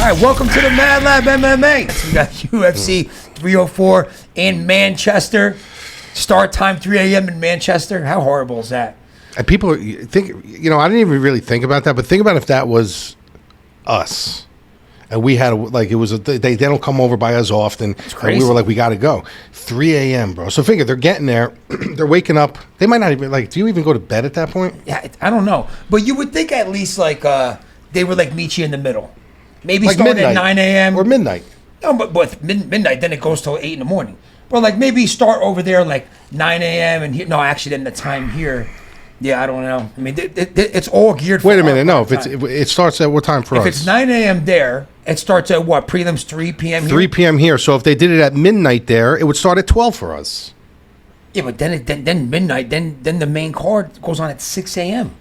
All right, welcome to the MadLab MMA. We got UFC 304 in Manchester. Start time 3 a.m. in Manchester. How horrible is that? And people think, I didn't even really think about that, but think about if that was us. And we had, they don't come over by us often. And we were like, we got to go. 3 a.m., bro. So figure, they're getting there. They're waking up. They might not even, do you even go to bed at that point? Yeah, I don't know. But you would think at least, they would, meet you in the middle. Maybe like start midnight, at 9 a.m. Or midnight. No, but midnight, then it goes till 8 in the morning. But, maybe start over there, 9 a.m. and here. No, actually, then the time here. Yeah, I don't know. I mean, it's all geared for. Wait a minute. No, if it starts at what time for us? If it's 9 a.m. there, it starts at what? Prelims 3 p.m. here? 3 p.m. here. So if they did it at midnight there, it would start at 12 for us. Yeah, but then midnight, then the main card goes on at 6 a.m.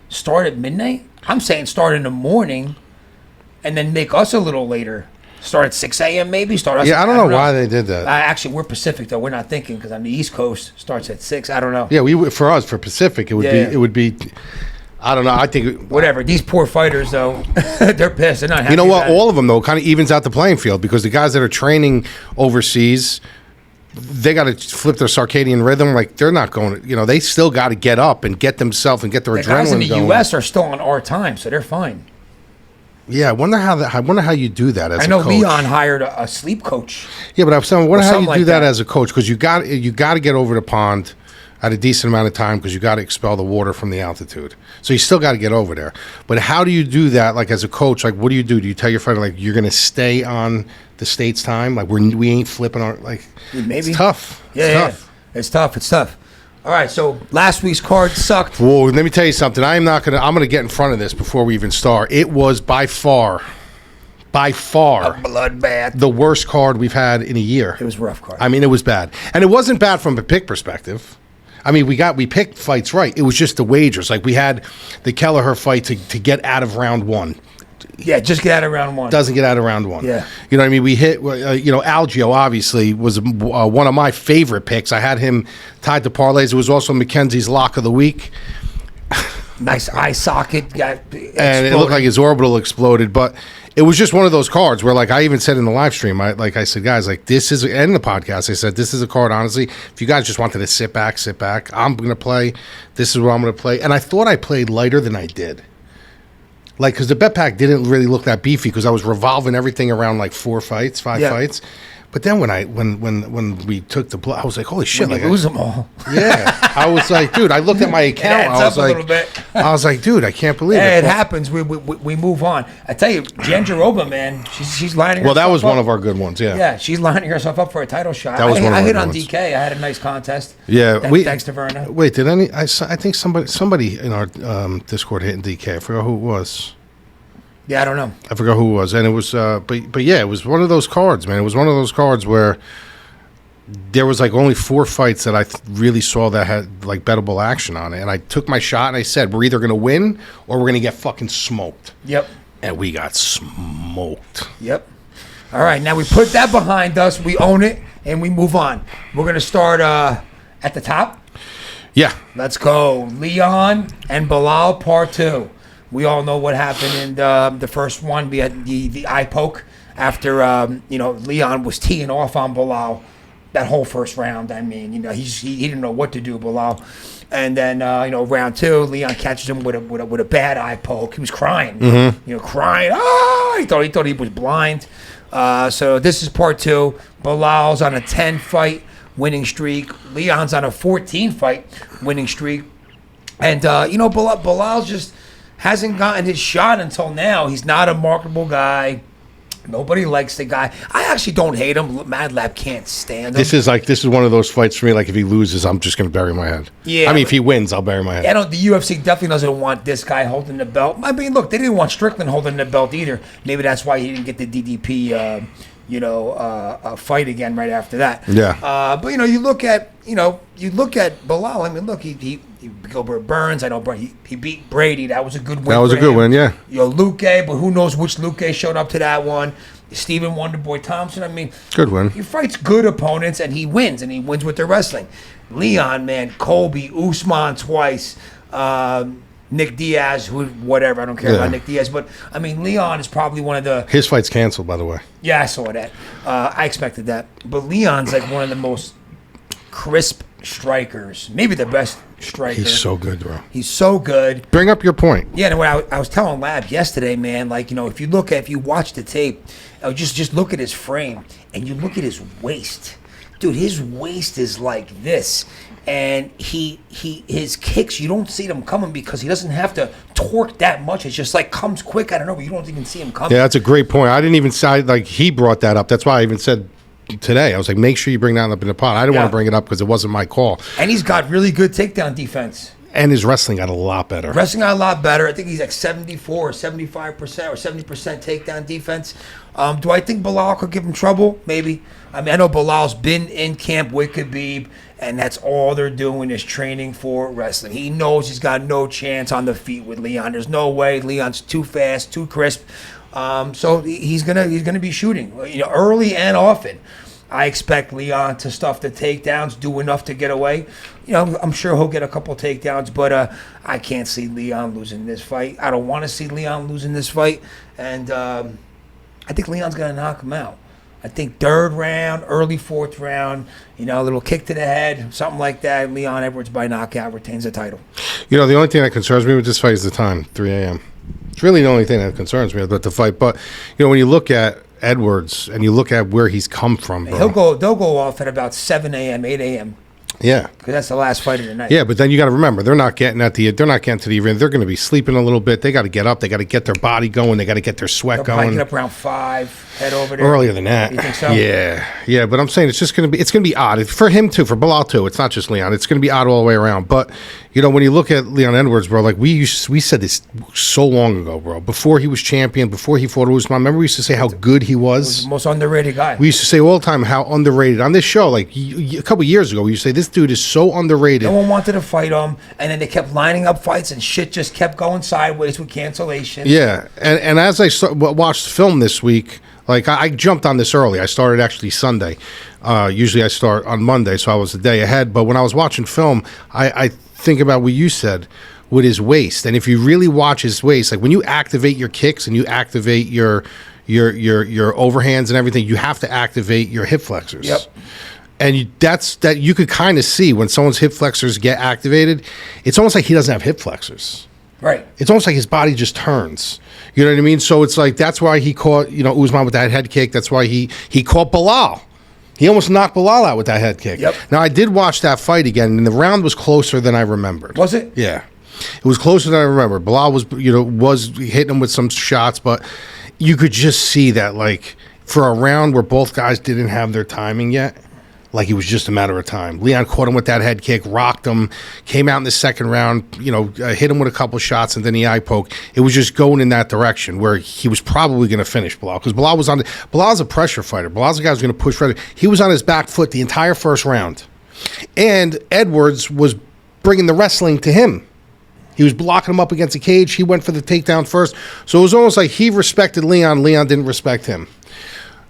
Start at midnight? I'm saying start in the morning and then make us a little later. Start at 6 a.m. maybe? Start us. Yeah, I don't know why they did that. Actually, we're Pacific, though. We're not thinking because on the East Coast, starts at 6. I don't know. Yeah, for Pacific, it would be, I don't know. I think whatever. These poor fighters, though, they're pissed. They're not happy. You know what? All of them, though, kind of evens out the playing field because the guys that are training overseas, they got to flip their circadian rhythm. They're not going to, they still got to get up and get themselves and get their adrenaline going. The guys in the U.S. are still on our time, so they're fine. Yeah, I wonder how you do that as a coach. I know Leon hired a sleep coach. Yeah, but I'm saying, I wonder how you do that as a coach because you got to get over the pond at a decent amount of time because you got to expel the water from the altitude. So you still got to get over there. But how do you do that? As a coach, what do you do? Do you tell your fighter you're going to stay on the State's time? We ain't flipping our maybe it's tough. Yeah, it's tough. It's tough. All right, so last week's card sucked. Well, let me tell you something. I'm gonna get in front of this before we even start. It was by far a bloodbath, the worst card we've had in a year. It was a rough card. I mean, it was bad, and it wasn't bad from a pick perspective. I mean, we picked fights right. It was just the wagers. We had the Kelleher fight to get out of round one. Yeah, just get out of round one. Doesn't get out of round one. Yeah. You know what I mean? We hit, Algio obviously was one of my favorite picks. I had him tied to parlays. It was also Mackenzie's lock of the week. Nice eye socket. Got exploded. And it looked like his orbital exploded. But it was just one of those cards where, I even said in the live stream, I said, guys, this is, and the podcast, I said, this is a card, honestly, if you guys just wanted to sit back, I'm going to play. This is what I'm going to play. And I thought I played lighter than I did. Because the bet pack didn't really look that beefy because I was revolving everything around 5 fights. But then when we took the play, I was like, holy shit! When you lose them all. Yeah, I was like, dude. I looked at my account. I was like, dude, I can't believe it. It happens. We move on. I tell you, Janjaroba, man, she's lining. Well, that was up. one of our good ones. Yeah. Yeah, she's lining herself up for a title shot. That was one of I our hit good on ones. DK. I had a nice contest. Yeah, thanks to Verna. Wait, did I think somebody in our Discord hit in DK. I forgot who it was. Yeah, I don't know. I forgot who it was, and it was, but yeah, it was one of those cards, man. It was one of those cards where there was only 4 fights that I really saw that had bettable action on it, and I took my shot and I said, we're either gonna win or we're gonna get fucking smoked. Yep. And we got smoked. Yep. All right, now we put that behind us. We own it, and we move on. We're gonna start at the top. Yeah. Let's go, Leon and Belal, part 2. We all know what happened in the first one. We had the eye poke after Leon was teeing off on Belal that whole first round. I mean, he didn't know what to do, Belal. And then round 2, Leon catches him with a bad eye poke. He was crying, crying. Oh, he thought he was blind. So this is part 2. Belal's on a 10-fight winning streak. Leon's on a 14-fight winning streak. And Belal's just hasn't gotten his shot until now. He's not a marketable guy. Nobody likes the guy. I actually don't hate him. MadLab can't stand him. This is one of those fights for me. If he loses, I'm just going to bury my head. Yeah. I mean, if he wins, I'll bury my head. The UFC definitely doesn't want this guy holding the belt. I mean, look, they didn't want Strickland holding the belt either. Maybe that's why he didn't get the DDP, fight again right after that. Yeah. But you look at Belal. I mean, look, he Gilbert Burns. I know he beat Brady. That was a good win. That was a good win, yeah. Luke, but who knows which Luke showed up to that one. Stephen Wonderboy Thompson. I mean, good win. He fights good opponents and he wins with their wrestling. Leon, man, Colby, Usman twice. Nick Diaz, whatever. I don't care about Nick Diaz, but I mean, Leon is probably one of the. His fight's canceled, by the way. Yeah, I saw that. I expected that, but Leon's like one of the most crisp strikers, maybe the best striker. He's so good, bro. He's so good. Bring up your point. Yeah, and what I was telling Lab yesterday, man, like, if you watch the tape, just look at his frame and you look at his waist. Dude, his waist is like this. And his kicks, you don't see them coming because he doesn't have to torque that much. It's just like comes quick. I don't know, but you don't even see him coming. Yeah, that's a great point. I didn't even say, like, he brought that up. That's why I even said today, I was like, make sure you bring that up in the pod. I didn't want to bring it up because it wasn't my call. And he's got really good takedown defense. And his wrestling got a lot better. Wrestling got a lot better. I think he's like 74 or 75% or 70% takedown defense. Do I think Belal could give him trouble? Maybe. I mean, I know Bilal's been in camp with Khabib, and that's all they're doing is training for wrestling. He knows he's got no chance on the feet with Leon. There's no way. Leon's too fast, too crisp. So he's gonna be shooting, early and often. I expect Leon to stuff the takedowns, do enough to get away. I'm sure he'll get a couple takedowns, but I can't see Leon losing this fight. I don't want to see Leon losing this fight, and I think Leon's gonna knock him out. I think third round, early fourth round, a little kick to the head, something like that. Leon Edwards by knockout retains the title. The only thing that concerns me with this fight is the time, 3 a.m. It's really the only thing that concerns me about the fight. But, when you look at Edwards and you look at where he's come from, bro. They'll go off at about 7 a.m., 8 a.m. Yeah, because that's the last fight of the night. Yeah, but then you got to remember they're not getting to the event. They're going to be sleeping a little bit. They got to get up. They got to get their body going. They got to get their sweat They'll going. Get up around 5, head over there. Earlier than that. You think so? Yeah. But I'm saying it's going to be odd for him too, for Belal too. It's not just Leon. It's going to be odd all the way around. But when you look at Leon Edwards, bro, like we said this so long ago, bro. Before he was champion, before he fought Usman, remember we used to say how good he was. The most underrated guy. We used to say all the time how underrated on this show. Like a couple years ago, we used to say this dude is so underrated. No one wanted to fight him, and then they kept lining up fights, and shit just kept going sideways with cancellation. Yeah, and as I watched the film this week, like I jumped on this early. I started actually Sunday. Usually I start on Monday, so I was a day ahead. But when I was watching film, I think about what you said with his waist. And if you really watch his waist, like when you activate your kicks and you activate your overhands and everything, you have to activate your hip flexors. Yep. And you could kind of see when someone's hip flexors get activated, it's almost like he doesn't have hip flexors. Right. It's almost like his body just turns. You know what I mean? So it's like that's why he caught, Usman with that head kick. That's why he caught Belal. He almost knocked Belal out with that head kick. Yep. Now, I did watch that fight again, and the round was closer than I remembered. Was it? Yeah. It was closer than I remember. Belal was hitting him with some shots, but you could just see that, like, for a round where both guys didn't have their timing yet, like it was just a matter of time. Leon caught him with that head kick, rocked him, came out in the second round, hit him with a couple shots, and then the eye poke. It was just going in that direction where he was probably going to finish Belal because Belal's a pressure fighter. Belal's a guy who's going to push further. He was on his back foot the entire first round, and Edwards was bringing the wrestling to him. He was blocking him up against the cage. He went for the takedown first, so it was almost like he respected Leon. Leon didn't respect him.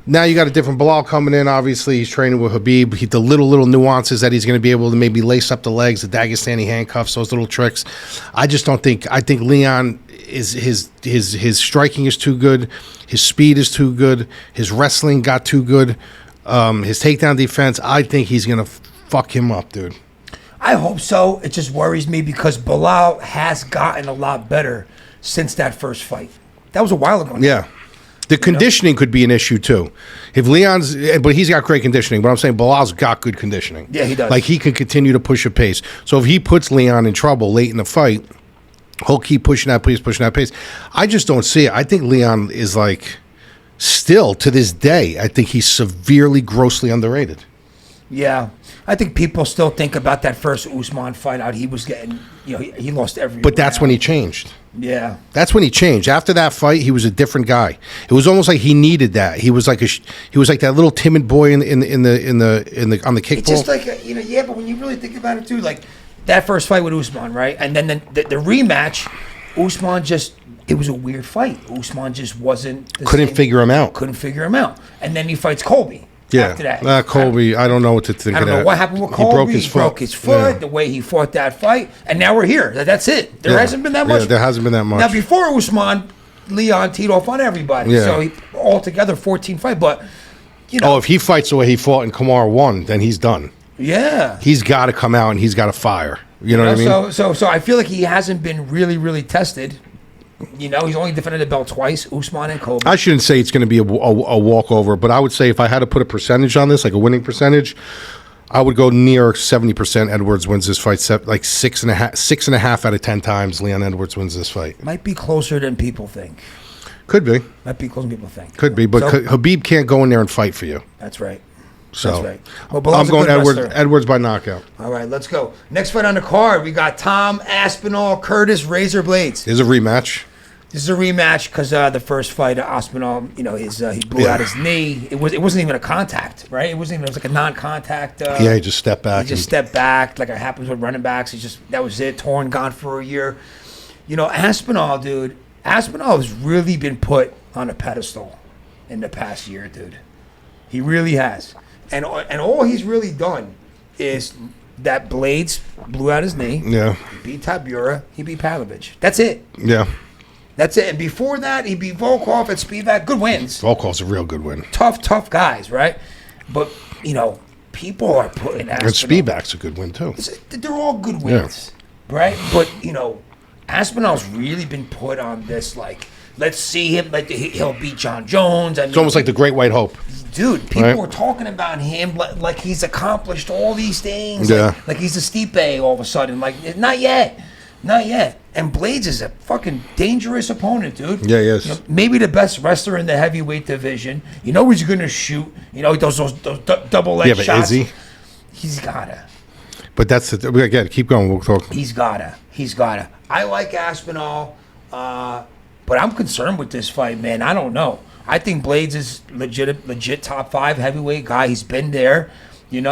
Now you got a different Belal coming in. Obviously, he's training with Khabib. The little nuances that he's going to be able to maybe lace up the legs, the Dagestani handcuffs, those little tricks. I just don't think. I think Leon is his striking is too good. His speed is too good. His wrestling got too good. His takedown defense. I think he's going to fuck him up, dude. I hope so. It just worries me because Belal has gotten a lot better since that first fight. That was a while ago. Yeah. The conditioning could be an issue too. If but he's got great conditioning. But I'm saying Belal's got good conditioning. Yeah, he does. Like he can continue to push a pace. So if he puts Leon in trouble late in the fight, he'll keep pushing that pace. I just don't see it. I think Leon is like still to this day. I think he's severely, grossly underrated. Yeah, I think people still think about that first Usman fight out. He was getting, he lost every. But that's when he changed. Yeah, that's when he changed. After that fight, he was a different guy. It was almost like he needed that. He was like that little timid boy on the kickball. It's just like yeah. But when you really think about it too, like that first fight with Usman, right, and then the rematch, Usman it was a weird fight. Usman just wasn't couldn't figure him out. Couldn't figure him out, and then he fights Colby. after that. Colby, I don't know what to think I of don't that. know what happened with Colby. He broke his foot. The way he fought that fight, and now we're here. That's it. There hasn't been that much. Yeah, there hasn't been that much. Now, before Usman, Leon teed off on everybody. Yeah. So, altogether, 14 fight. But, if he fights the way he fought and Kamar won, then he's done. Yeah. He's got to come out and he's got to fire. You know what I mean? So I feel like he hasn't been really, really tested. He's only defended the belt twice, Usman and Colby. I shouldn't say it's going to be a walkover, but I would say if I had to put a percentage on this, like a winning percentage, I would go near 70% Edwards wins this fight. Like 6.5 out of 10 times Leon Edwards wins this fight. Might be closer than people think. Could be. Might be closer than people think. Could be, but Khabib can't go in there and fight for you. That's right. So that's right. Well, I'm going Edwards by knockout. All right, let's go. Next fight on the card, we got Tom Aspinall, Curtis Razor Blaydes. There's a rematch. This is a rematch because the first fight, Aspinall, he blew out his knee. It wasn't even a contact, right? It was like a non-contact. He just stepped back. He just stepped back, like it happens with running backs. That was it. Torn, gone for a year. Aspinall, dude. Aspinall has really been put on a pedestal in the past year, dude. He really has. And all he's really done is that Blaydes blew out his knee. Yeah. He beat Tabura. He beat Pavlovich. That's it. Yeah. That's it. And before that, he beat Volkov at Spivak. Good wins. Volkov's a real good win. Tough guys, right? But, people are putting Aspinall. And Spivak's a good win, too. They're all good wins, right? But, Aspinall's really been put on this, like, let's see him. Like, he'll beat John Jones. It's almost like the Great White Hope. Dude, people are talking about him like he's accomplished all these things. Yeah. Like he's a Stipe all of a sudden. Like, not yet. And Blaydes is a fucking dangerous opponent, dude. Yeah, he is. Maybe the best wrestler in the heavyweight division. He's going to shoot. He does those double leg shots. Yeah, but is he? He's gotta. But that's again. Keep going. We'll talk. He's gotta. I like Aspinall, but I'm concerned with this fight, man. I don't know. I think Blaydes is legit top 5 heavyweight guy. He's been there. It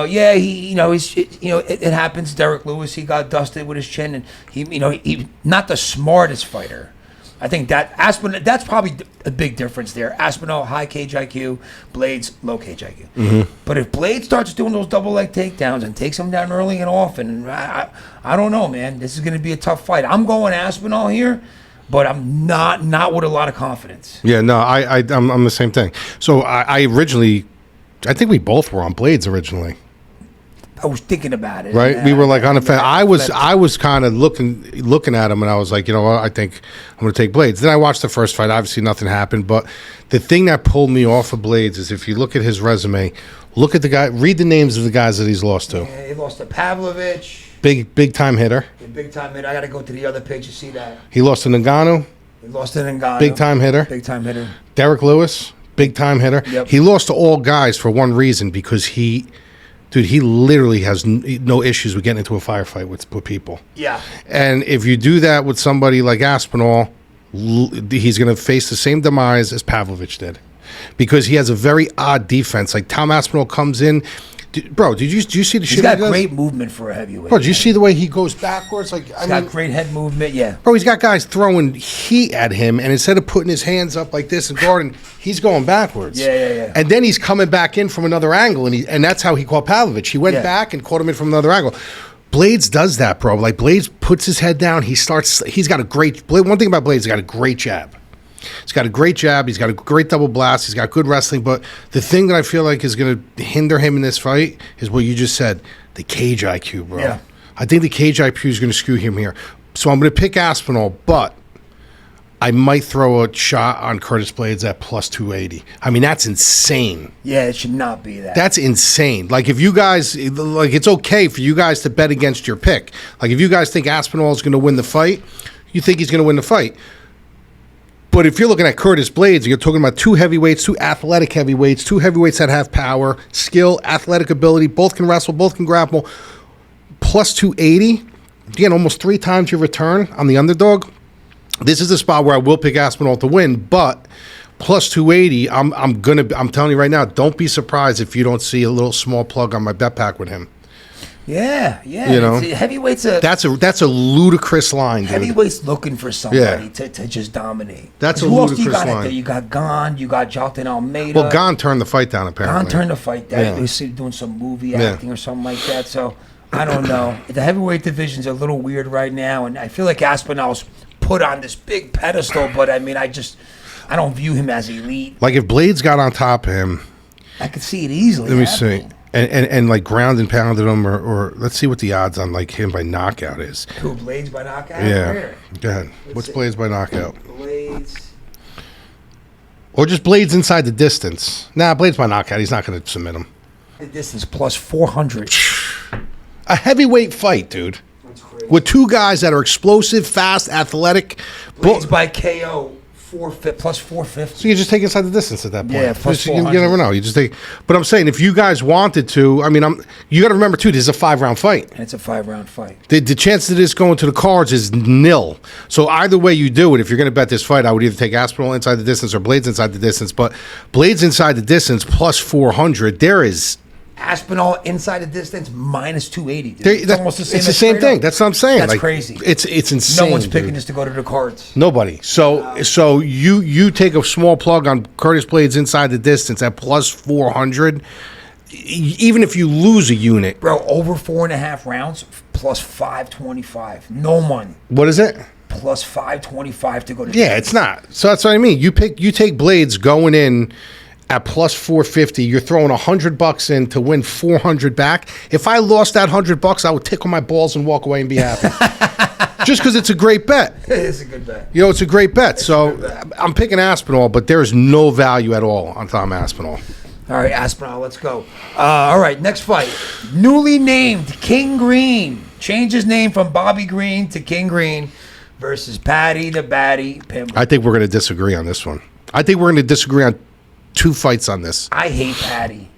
happens. Derek Lewis, he got dusted with his chin, and he not the smartest fighter. I think that Aspinall, that's probably a big difference there. Aspinall, high cage IQ, Blaydes, low cage IQ. Mm-hmm. But if Blaydes starts doing those double leg takedowns and takes him down early and often, I don't know, man. This is going to be a tough fight. I'm going Aspinall here, but I'm not with a lot of confidence. Yeah, no, I'm the same thing. So I originally, I think we both were on Blaydes originally. I was thinking about it. Right, we were like on the fence. I was kind of looking at him, and I was like, I think I'm going to take Blaydes. Then I watched the first fight. Obviously, nothing happened. But the thing that pulled me off of Blaydes is if you look at his resume, look at the guy, read the names of the guys that he's lost to. Yeah, he lost to Pavlovich. Big time hitter. Big time hitter. I got to go to the other page to see that. He lost to Ngannou. He lost to Ngannou. Big time hitter. Big time hitter. Derek Lewis. Big time hitter. Yep. He lost to all guys for one reason, because he literally has no issues with getting into a firefight with people. Yeah. And if you do that with somebody like Aspinall, he's going to face the same demise as Pavlovich did, because he has a very odd defense. Like Tom Aspinall comes in. Bro, did you see the shit? He's got great movement for a heavyweight. Bro, did you see the way he goes backwards? Like, he's got great head movement, yeah. Bro, he's got guys throwing heat at him, and instead of putting his hands up like this and guarding, he's going backwards. Yeah. And then he's coming back in from another angle, and that's how he caught Pavlovich. He went back and caught him in from another angle. Blaydes does that, bro. Like, Blaydes puts his head down. He's got a great. One thing about Blaydes, he's got a great jab. He's got a great jab. He's got a great double blast. He's got good wrestling. But the thing that I feel like is going to hinder him in this fight is what you just said, the cage IQ, bro. Yeah. I think the cage IQ is going to screw him here. So I'm going to pick Aspinall, but I might throw a shot on Curtis Blaydes at plus 280. I mean, that's insane. Yeah, it should not be that. That's insane. Like, if you guys, like, it's okay for you guys to bet against your pick. Like, if you guys think Aspinall is going to win the fight, you think he's going to win the fight. But if you're looking at Curtis Blaydes, you're talking about two heavyweights, two athletic heavyweights, two heavyweights that have power, skill, athletic ability, both can wrestle, both can grapple. Plus 280, again, almost 3 times your return on the underdog. This is the spot where I will pick Aspinall to win, but plus 280, I'm telling you right now, don't be surprised if you don't see a little small plug on my bet pack with him. Yeah. You know? Heavyweights That's a ludicrous line, dude. Heavyweights looking for somebody to just dominate. That's a who else do you ludicrous got out line. there? You got Gon, you got Jonathan Almeida. Well, Gon turned the fight down, apparently. Gon turned the fight down. Yeah. He was doing some movie acting or something like that. So, I don't know. The heavyweight division's a little weird right now, and I feel like Aspinall's put on this big pedestal, but I mean, I don't view him as elite. Like, if Blaydes got on top of him... I could see it easily. Let me see. And like ground and pounded him, or let's see what the odds on like him by knockout is. Who, Blaydes by knockout? Yeah. Where? Go ahead. What's Blaydes by knockout? Blaydes. Or just Blaydes inside the distance. Nah, Blaydes by knockout. He's not going to submit him. The distance plus 400. A heavyweight fight, dude. That's crazy. With two guys that are explosive, fast, athletic. Blaydes by KO plus 450. So you just take inside the distance at that point. Yeah, plus you 400. never know. You just take. But I'm saying, if you guys wanted to, I mean, you got to remember too, this is a 5-round fight. And it's a 5-round fight. The chance of this going to the cards is nil. So either way you do it, if you're going to bet this fight, I would either take Aspinall inside the distance or Blaydes inside the distance. But Blaydes inside the distance plus 400, there is. Aspinall inside the distance minus 280. Dude. It's almost the same. It's the same thing. That's what I'm saying. That's like, crazy. It's insane. No one's picking dude. this to go to the cards. Nobody. So you take a small plug on Curtis Blaydes inside the distance at plus 400. Even if you lose a unit, bro, over 4.5 rounds plus 525. No money. What is it? Plus 525 to go to. Yeah, it's not. So that's what I mean. You take Blaydes going in at plus 450. You're throwing $100 in to win 400 back. If I lost that $100, I would tickle my balls and walk away and be happy. Just because it's a great bet. It is a good bet. You know, it's a great bet. I'm picking Aspinall, but there is no value at all on Tom Aspinall. All right, Aspinall, let's go. All right, next fight. Newly named King Green. Changed his name from Bobby Green to King Green versus Paddy the Baddy Pimblett. I think we're going to disagree on this one. I think we're going to disagree on 2 fights on this. I hate Paddy.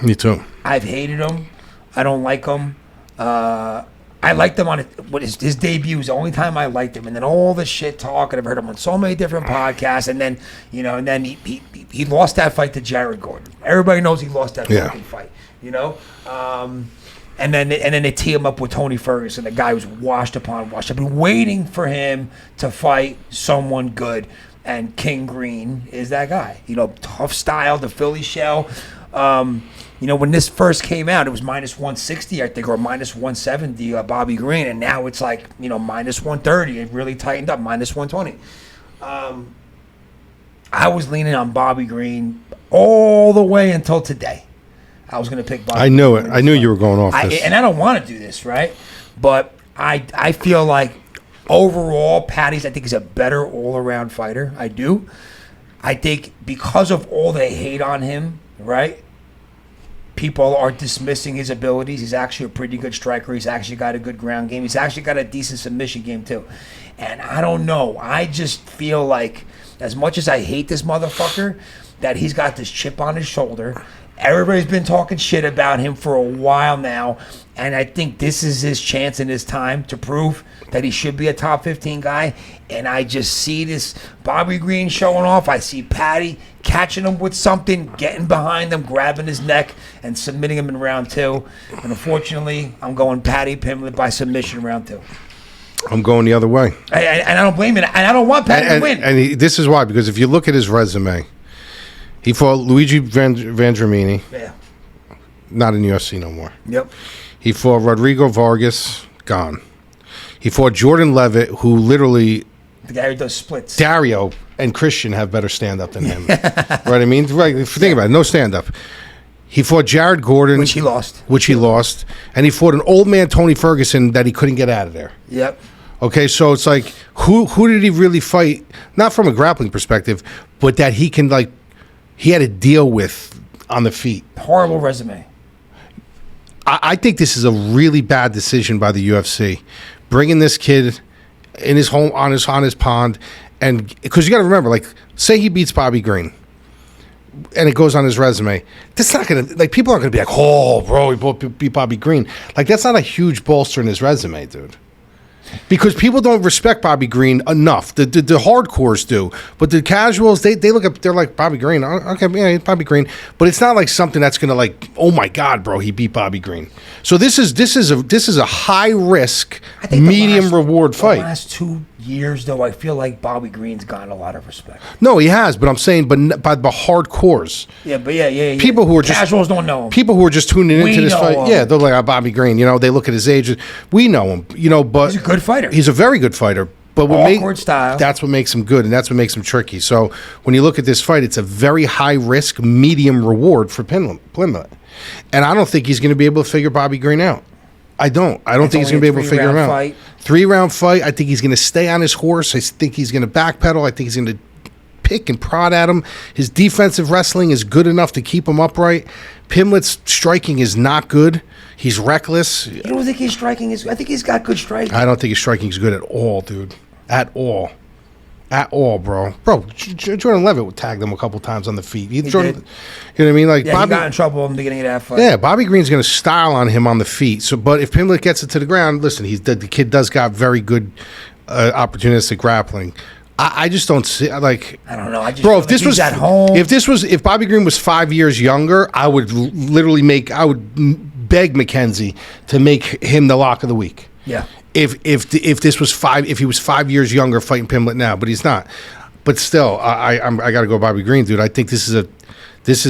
Me too. I've hated him. I don't like him. I liked him on his debut. Was the only time I liked him, and then all the shit talk, and I've heard him on so many different podcasts, and then he lost that fight to Jared Gordon. Everybody knows he lost that fucking fight, you know. And then they tee him up with Tony Ferguson, the guy who's washed. I've been waiting for him to fight someone good. And King Green is that guy. You know, tough style, the Philly shell. You know, when this first came out, it was minus 160, I think, or minus 170, Bobby Green. And now it's like, you know, minus 130. It really tightened up, minus 120. I was leaning on Bobby Green all the way until today. I was going to pick Bobby I knew Green. it. I knew you were going off this. And I don't want to do this, right? But I feel like overall, Paddy's, I think, is a better all-around fighter. I do. I think because of all they hate on him, right? People are dismissing his abilities. He's actually a pretty good striker. He's actually got a good ground game. He's actually got a decent submission game, too. And I don't know. I just feel like, as much as I hate this motherfucker, that he's got this chip on his shoulder. Everybody's been talking shit about him for a while now, and I think this is his chance and his time to prove that he should be a top 15 guy. And I just see this Bobby Green showing off. I see Paddy catching him with something, getting behind him, grabbing his neck, and submitting him in round 2. And unfortunately, I'm going Paddy Pimblett by submission in round 2. I'm going the other way. And I don't blame it. And I don't want Paddy to win. And this is why, because if you look at his resume, he fought Luigi Vendramini. Yeah. Not in UFC no more. Yep. He fought Rodrigo Vargas. Gone. He fought Jordan Levitt, who literally... The guy who does splits. Dario and Christian have better stand-up than him. Right? I mean, right, think about it. No stand-up. He fought Jared Gordon. Which he lost. And he fought an old man, Tony Ferguson, that he couldn't get out of there. Yep. Okay, so it's like, who did he really fight? Not from a grappling perspective, but that he can, like... He had to deal with on the feet. Horrible resume. I think this is a really bad decision by the UFC, bringing this kid in his home on his pond, and because you got to remember, like, say he beats Bobby Green, and it goes on his resume. That's not gonna, like, people aren't gonna be like, oh, bro, he beat Bobby Green. Like, that's not a huge bolster in his resume, dude. Because people don't respect Bobby Green enough. The hardcores do, but the casuals they look up. They're like Bobby Green. Okay, yeah, Bobby Green. But it's not like something that's gonna like. Oh my God, bro, he beat Bobby Green. So this is a high risk, medium reward fight. The last 2 years, though, I feel like Bobby Green's gotten a lot of respect. No, he has. But I'm saying, by the hardcores. Yeah, but yeah. People who are just casuals don't know him. People who are just tuning into this fight. him. Yeah, they're like Bobby Green. They look at his age. We know him. But he's a good fighter. He's a very good fighter. But style. That's what makes him good, and that's what makes him tricky. So when you look at this fight, it's a very high risk, medium reward for Pimblett. And I don't think he's going to be able to figure Bobby Green out. I don't think he's going to be able to figure him out. 3-round fight. I think he's going to stay on his horse. I think he's going to backpedal. I think he's going to pick and prod at him. His defensive wrestling is good enough to keep him upright. Pimblett's striking is not good. He's reckless. You don't think his striking is? I think he's got good striking. I don't think his striking is good at all, dude. At all. At all, bro. Jordan Levitt tagged him a couple times on the feet. He did. You know what I mean? Like yeah, Bobby, he got in trouble in the beginning of that fight. Yeah, Bobby Green's going to style on him on the feet. So, but if Pimblett gets it to the ground, listen, the kid does got very good opportunistic grappling. I just don't see like. I don't know. I just bro, if this was at home, if Bobby Green was 5 years younger, I would beg McKenzie to make him the lock of the week. Yeah. If he was 5 years younger fighting Pimblett now, but he's not. But still, I got to go Bobby Green, dude. I think this is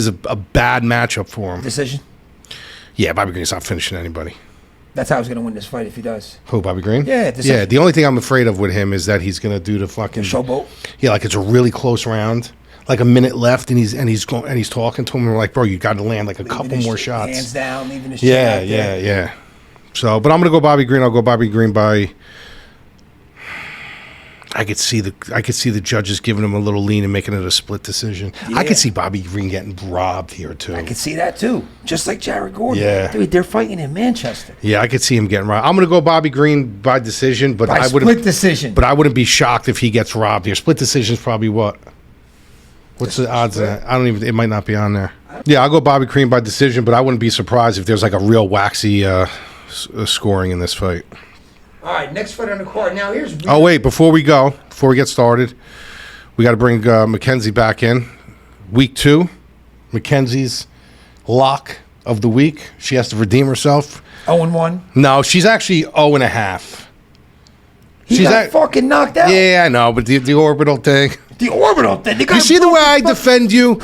a bad matchup for him. Decision. Yeah, Bobby Green's not finishing anybody. That's how he's going to win this fight if he does. Who, Bobby Green? Yeah, decision. Yeah. The only thing I'm afraid of with him is that he's going to do the fucking showboat. Yeah, like it's a really close round. Like a minute left, and he's talking to him. And we're like, bro, you got to land like a couple more shots. Hands down, leaving his chin out there. Yeah. So, but I'm gonna go Bobby Green. I'll go Bobby Green by. I could see the judges giving him a little lean and making it a split decision. Yeah. I could see Bobby Green getting robbed here too. I could see that too, just like Jared Gordon. Yeah, dude, they're fighting in Manchester. Yeah, I could see him getting robbed. I'm gonna go Bobby Green by decision, but I wouldn't split decision. But I wouldn't be shocked if he gets robbed here. Split decision is probably what? What's the odds of that? I don't even. It might not be on there. Yeah, I'll go Bobby Green by decision, but I wouldn't be surprised if there's like a real waxy scoring in this fight. All right, next fight on the card. Now here's. Oh wait, before we get started, we got to bring Mackenzie back in. Week 2, Mackenzie's lock of the week. She has to redeem herself. 0-1. No, she's actually 0.5. She got fucking knocked out. Yeah, I know, but the orbital thing. The orbital thing. You see the way I defend you,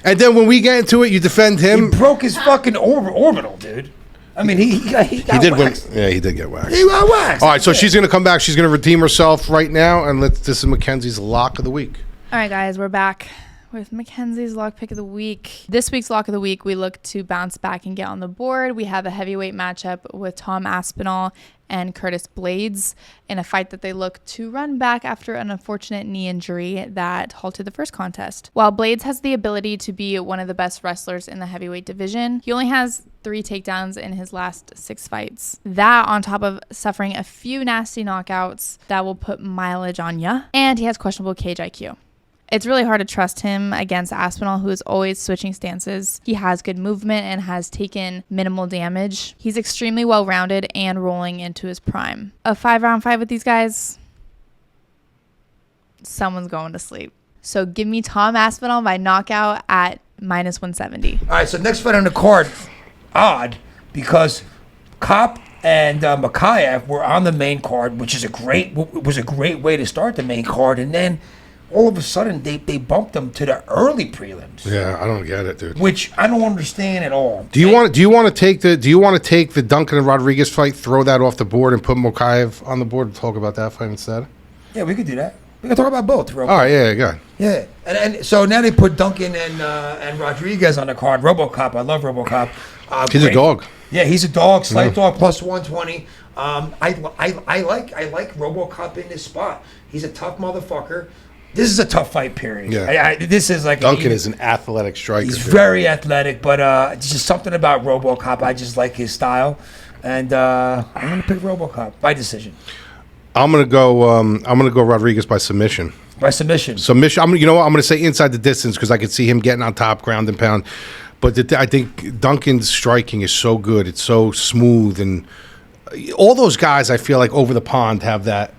and then when we get into it, you defend him. He broke his fucking orbital, dude. I mean, he did waxed. Yeah, he did get waxed. He got waxed. All right, so she's going to come back. She's going to redeem herself right now, and this is Mackenzie's lock of the week. All right, guys, we're back with Mackenzie's lock pick of the week. This week's lock of the week, we look to bounce back and get on the board. We have a heavyweight matchup with Tom Aspinall and Curtis Blaydes in a fight that they look to run back after an unfortunate knee injury that halted the first contest. While Blaydes has the ability to be one of the best wrestlers in the heavyweight division, he only has 3 takedowns in his last 6 fights. That on top of suffering a few nasty knockouts that will put mileage on ya. And he has questionable cage IQ. It's really hard to trust him against Aspinall, who is always switching stances. He has good movement and has taken minimal damage. He's extremely well-rounded and rolling into his prime. A 5-round fight with these guys, someone's going to sleep. So give me Tom Aspinall by knockout at -170. All right, so next fight on the card, odd, because Kopp and Makayev were on the main card, which is was a great way to start the main card, and then all of a sudden they bumped them to the early prelims. Yeah, I don't get it, dude. Which I don't understand at all. Do you want to take the Duncan and Rodriguez fight, throw that off the board, and put Mokaev on the board and talk about that fight instead? Yeah, we could do that. We can talk about both. All right, yeah, go ahead. Yeah, and so now they put Duncan and Rodriguez on the card. RoboCop, I love RoboCop. He's a dog. Yeah, he's a dog. Slight dog plus 120. I like RoboCop in this spot. He's a tough motherfucker. This is a tough fight, period. Yeah. This is like Duncan is an athletic striker. He's very athletic, but it's just something about RoboCop. I just like his style, and I'm gonna pick RoboCop by decision. I'm gonna go Rodriguez by submission. By submission. You know what? I'm gonna say inside the distance because I could see him getting on top, ground and pound. But I think Duncan's striking is so good. It's so smooth and all those guys, I feel like over the pond have that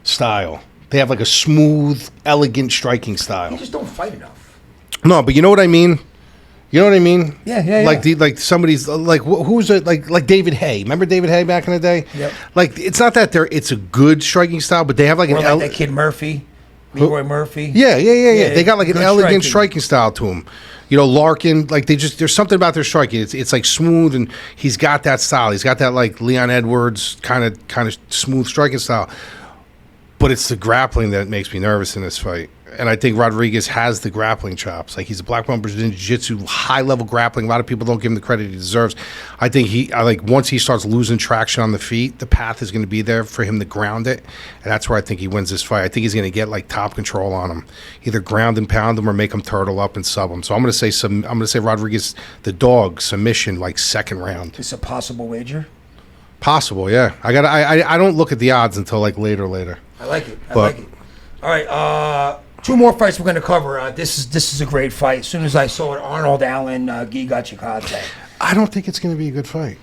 style. They have like a smooth, elegant striking style. They just don't fight enough. No, but you know what I mean? You know what I mean? Yeah. Like somebody's like who's it like David Hay? Remember David Hay back in the day? Yep. Like it's not that it's a good striking style, but they have like Or like that kid Murphy, Leroy Murphy. Yeah. They got like an Good elegant striking. striking style to them. You know, Larkin, like there's something about their striking. It's like smooth, and he's got that style. He's got that like Leon Edwards kind of smooth striking style. But it's the grappling that makes me nervous in this fight. And I think Rodriguez has the grappling chops. Like he's a black belt Brazilian jiu-jitsu, high level grappling. A lot of people don't give him the credit he deserves. I think once he starts losing traction on the feet, the path is going to be there for him to ground it. And that's where I think he wins this fight. I think he's going to get like top control on him, either ground and pound him or make him turtle up and sub him. So I'm going to say Rodriguez, the dog, submission, like second round. It's a possible wager. Possible, yeah. I don't look at the odds until like later. I like it. All right, 2 more fights we're going to cover. This is a great fight. As soon as I saw it, Arnold, Allen, Giga, Chikadze. I don't think it's going to be a good fight.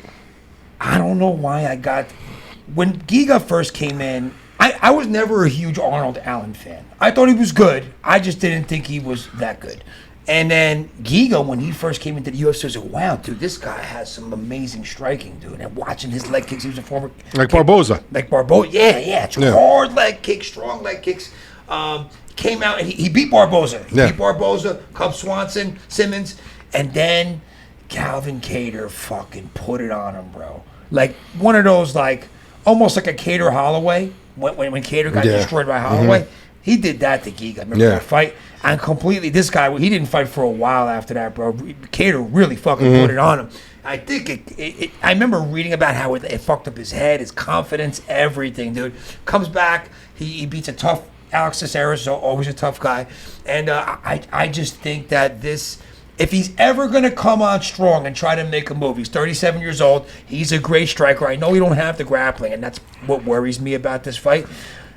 I don't know why when Giga first came in, I was never a huge Arnold Allen fan. I thought he was good. I just didn't think he was that good. And then Giga, when he first came into the UFC, I was like, wow, dude, this guy has some amazing striking, dude. And watching his leg kicks, he was a former... Barboza. Like Barboza, yeah. Hard leg kicks, strong leg kicks. Came out and he beat Barboza. He beat Barboza, Cub Swanson, Simmons, and then Calvin Kattar fucking put it on him, bro. Like one of those, like almost like a Kattar Holloway when Kattar got destroyed by Holloway. He did that to Giga. Remember that fight? And completely, this guy, he didn't fight for a while after that, bro. Kattar really fucking put it on him. I think I remember reading about how it fucked up his head, his confidence, everything, dude. Comes back, he beats a tough Alex Teixeira, so always a tough guy. And I just think that this, if he's ever going to come on strong and try to make a move, he's 37 years old. He's a great striker. I know he don't have the grappling, and that's what worries me about this fight.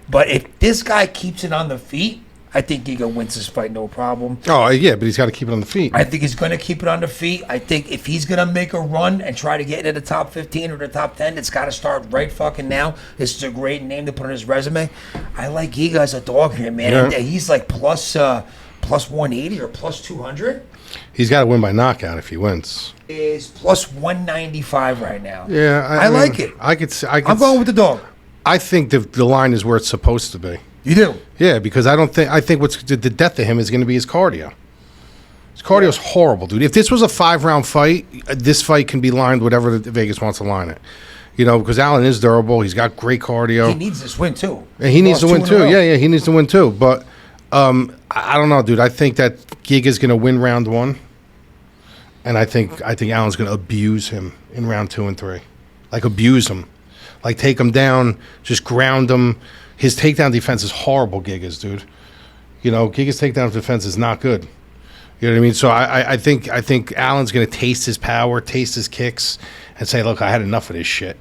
But if this guy keeps it on the feet, I think Giga wins this fight, no problem. Oh, yeah, but he's got to keep it on the feet. I think he's going to keep it on the feet. I think if he's going to make a run and try to get into the top 15 or the top 10, it's got to start right fucking now. This is a great name to put on his resume. I like Giga as a dog here, man. Yeah. And he's like plus 180 or plus 200. He's got to win by knockout if he wins. Is plus 195 right now. Yeah, I like it. I'm going with the dog. I think the line is where it's supposed to be. You do? Yeah, because I think what's the death of him is going to be his cardio. His cardio is horrible, dude. If this was a 5-round fight, this fight can be lined whatever Vegas wants to line it. You know, because Allen is durable. He's got great cardio. He needs this win too. And he needs to win too. Yeah, he needs to win too. But I don't know, dude. I think that Giga's going to win round 1, and I think Allen's going to abuse him in round 2 and 3, like abuse him, like take him down, just ground him. His takedown defense is horrible, Giga's, dude. You know, Giga's takedown defense is not good. You know what I mean? So I think Allen's going to taste his power, taste his kicks, and say, look, I had enough of this shit.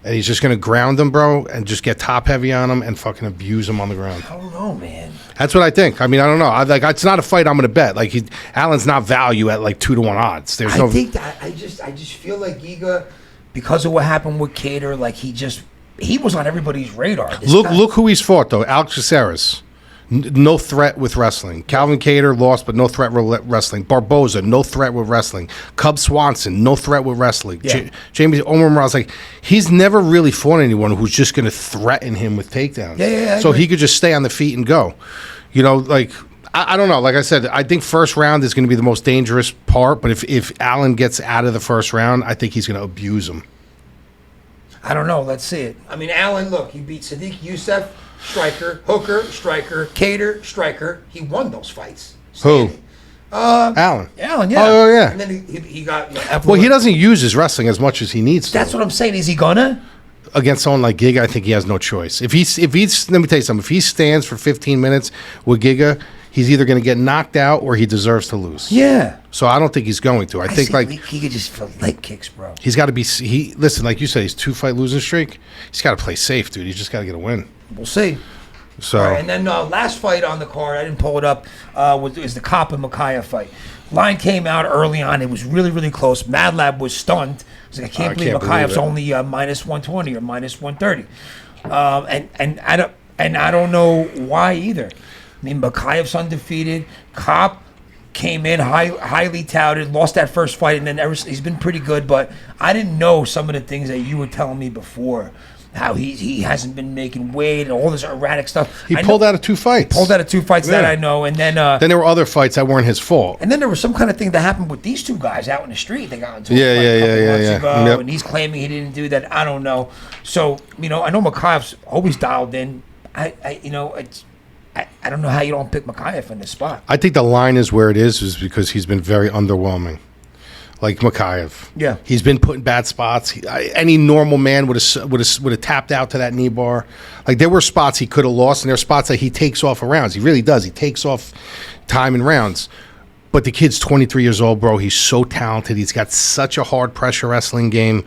And he's just going to ground him, bro, and just get top heavy on him and fucking abuse him on the ground. I don't know, man. That's what I think. I mean, I don't know. It's not a fight I'm going to bet. Like Allen's not value at like 2-1 odds. I think that I just feel like Giga, because of what happened with Kattar, like he was on everybody's radar. Look who he's fought though. Alex Caceres, no threat with wrestling. Calvin Kattar lost, but no threat with wrestling. Barboza, no threat with wrestling. Cub Swanson, no threat with wrestling. Yeah. Jamie Omar Morales, like he's never really fought anyone who's just going to threaten him with takedowns. Yeah. So he could just stay on the feet and go. You know, like I don't know. Like I said, I think first round is going to be the most dangerous part. But if Allen gets out of the first round, I think he's going to abuse him. I don't know. Let's see it. I mean, Allen, look, he beat Sadiq Youssef, striker, Hooker, striker, Kattar, striker. He won those fights. Who? Allen. Allen, yeah. Oh, yeah. And then he got... Well, he doesn't use his wrestling as much as he needs to. That's what I'm saying. Is he gonna? Against someone like Giga, I think he has no choice. If he's let me tell you something. If he stands for 15 minutes with Giga, he's either going to get knocked out or he deserves to lose. Yeah. So I don't think he's going to. I think like he could just feel leg kicks, bro. He's got to be. Listen, like you said, he's 2-fight losing streak. He's got to play safe, dude. He's just got to get a win. We'll see. So All right, and then last fight on the card, I didn't pull it up, is the Kopp and Mikhaev fight. Line came out early on. It was really, really close. MadLab was stunned. He was like, I can't believe Mikhaev's only minus 120 or minus 130. And I don't know why either. I mean, Mikhaev's undefeated. Kopp came in highly touted, lost that first fight, and then he's been pretty good. But I didn't know some of the things that you were telling me before. How he hasn't been making weight and all this erratic stuff. He pulled out of 2 fights. Pulled out of 2 fights, that I know. And then there were other fights that weren't his fault. And then there was some kind of thing that happened with these 2 guys out in the street. They got into a couple months ago, and he's claiming he didn't do that. I don't know. So, I know Mikhaev's always dialed in. I don't know how you don't pick Mikhaev in this spot. I think the line is where it is because he's been very underwhelming. Like Mikhaev. Yeah. He's been put in bad spots. Any normal man would have tapped out to that knee bar. Like, there were spots he could have lost, and there are spots that he takes off of rounds. He really does. He takes off time in rounds. But the kid's 23 years old, bro. He's so talented. He's got such a hard pressure wrestling game.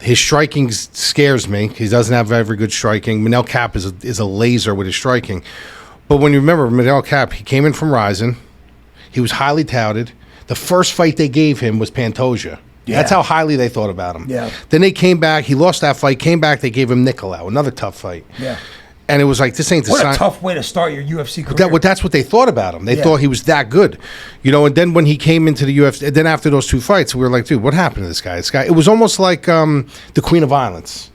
His striking scares me. He doesn't have very good striking. Manel Kape is a laser with his striking. But when you remember Manel Kape, he came in from Ryzen. He was highly touted. The first fight they gave him was Pantoja. Yeah. That's how highly they thought about him. Yeah. Then they came back. He lost that fight. Came back. They gave him Nicolau, another tough fight. Yeah. And it was like, this ain't the sign. What a tough way to start your UFC career. That's what they thought about him. They thought he was that good. And then when he came into the UFC, then after those 2 fights, we were like, dude, what happened to this guy? It was almost like the Queen of Violence.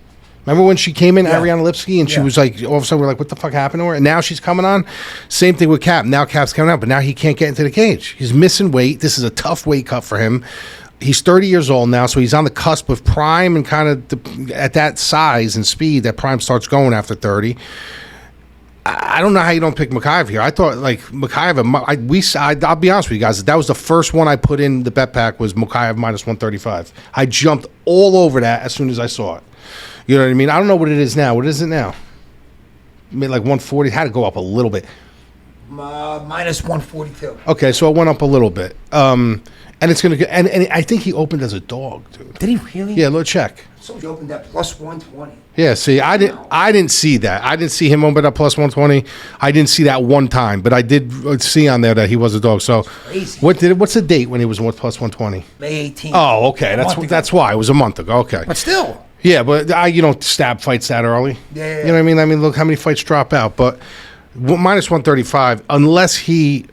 Remember when she came in, Ariana Lipsky, and she was like, all of a sudden we're like, what the fuck happened to her? And now she's coming on. Same thing with Kape. Now Kape's coming out, but now he can't get into the cage. He's missing weight. This is a tough weight cut for him. He's 30 years old now, so he's on the cusp of prime and kind of at that size and speed that prime starts going after 30. I don't know how you don't pick Mikhaev here. I thought, like, Mikhaev, I'll be honest with you guys, that was the first one I put in the bet pack was Mikhaev minus 135. I jumped all over that as soon as I saw it. You know what I mean? I don't know what it is now. What is it now? I mean, like 140. It had to go up a little bit. Minus 142. Okay, so it went up a little bit. And it's going to get, and I think he opened as a dog, dude. Did he really? Yeah, let's check. So he opened at plus 120. Yeah, see, I didn't see that. I didn't see him open up plus 120. I didn't see that one time, but I did see on there that he was a dog. So crazy. What's the date when he was plus 120? May 18th. Oh, okay. That's why. It was a month ago. Okay. But still. Yeah, but you don't stab fights that early. Yeah. You know what I mean? I mean, look how many fights drop out. But minus 135, unless he,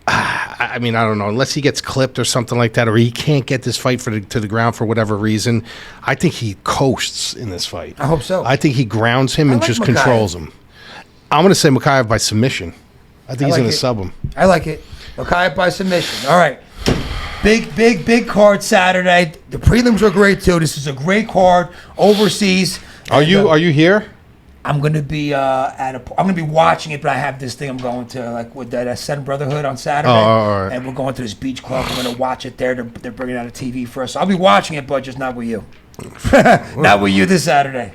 I don't know, unless he gets clipped or something like that, or he can't get this fight to the ground for whatever reason, I think he coasts in this fight. I hope so. I think he grounds him and just controls him. I'm going to say Mikhaev by submission. I think he's going to sub him. I like it. Mikhaev by submission. All right. Big card Saturday. The prelims were great too. This is a great card overseas. Are you here? I'm gonna be I'm gonna be watching it, but I have this thing I'm going to, like, with that Ascend Brotherhood on Saturday. Oh, all right. And we're going to this beach club. We're gonna watch it there. They're bringing out a TV for us. So I'll be watching it, but just not with you. Not with you this Saturday.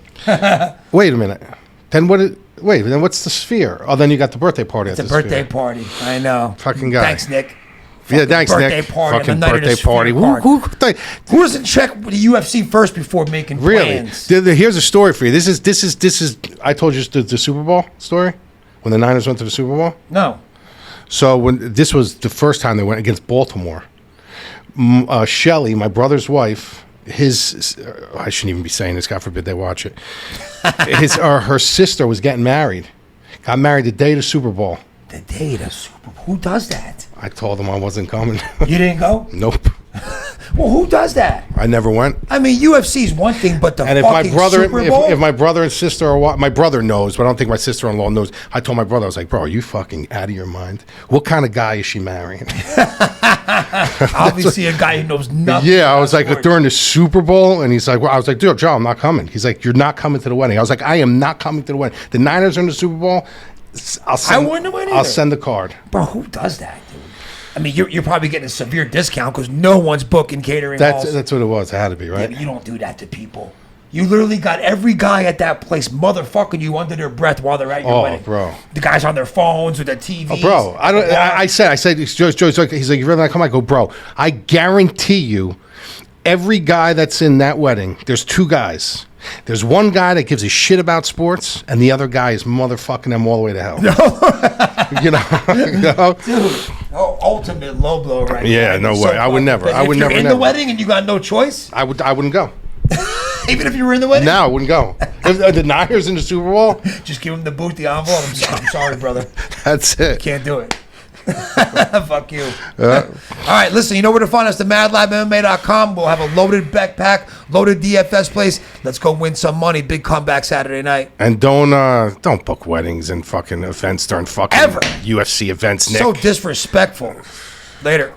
Wait a minute. Then then what's the Sphere? Oh, then you got the birthday party. It's a birthday party. I know. Fucking guy. Thanks, Nick. Yeah, thanks, birthday Nick. Party Fucking the birthday party. Who doesn't check with the UFC first before making plans? Really? Here's a story for you. This is. I told you the Super Bowl story when the Niners went to the Super Bowl. No. So when this was the first time they went against Baltimore, Shelly, my brother's wife, I shouldn't even be saying this. God forbid they watch it. Her sister was getting married. Got married the day of the Super Bowl. The day of the Super Bowl. Who does that? I told them I wasn't coming. You didn't go? Nope. Well, who does that? I never went. I mean, UFC is one thing, but the fucking Super Bowl? If my brother and sister are my brother knows, but I don't think my sister-in-law knows. I told my brother, I was like, bro, are you fucking out of your mind? What kind of guy is she marrying? Obviously a guy who knows nothing. Yeah, I was like, during the Super Bowl, and he's like, well, I was like, dude, Joe, I'm not coming. He's like, you're not coming to the wedding. I was like, I am not coming to the wedding. The Niners are in the Super Bowl. I wouldn't have went either. I'll send the card. Bro, who does that, dude? I mean, you're probably getting a severe discount because no one's booking catering halls. That's what it was. It had to be, right? Yeah, but you don't do that to people. You literally got every guy at that place motherfucking you under their breath while they're at your wedding. Oh, bro. The guys on their phones with their TVs. Oh, bro. I said, Joe's like, he's like, you really not come? I go, bro, I guarantee you, every guy that's in that wedding, there's 2 guys. There's one guy that gives a shit about sports, and the other guy is motherfucking them all the way to hell. You know? Dude, ultimate low blow right Yeah, now. no way. I would never. I would if never. you're in never. the wedding and you got no choice, I wouldn't go. even if you were in the wedding, No, I wouldn't go. If the Niners in the Super Bowl, just give him the boot, the envelope. I'm sorry, brother. that's it. Can't do it. Fuck you. All right, listen, you know where to find us, the MadLabMMA.com. We'll have a loaded backpack, loaded DFS place. Let's go win some money. Big comeback Saturday night. And don't book weddings and fucking events during fucking Ever. UFC events, Nick. So disrespectful. Later.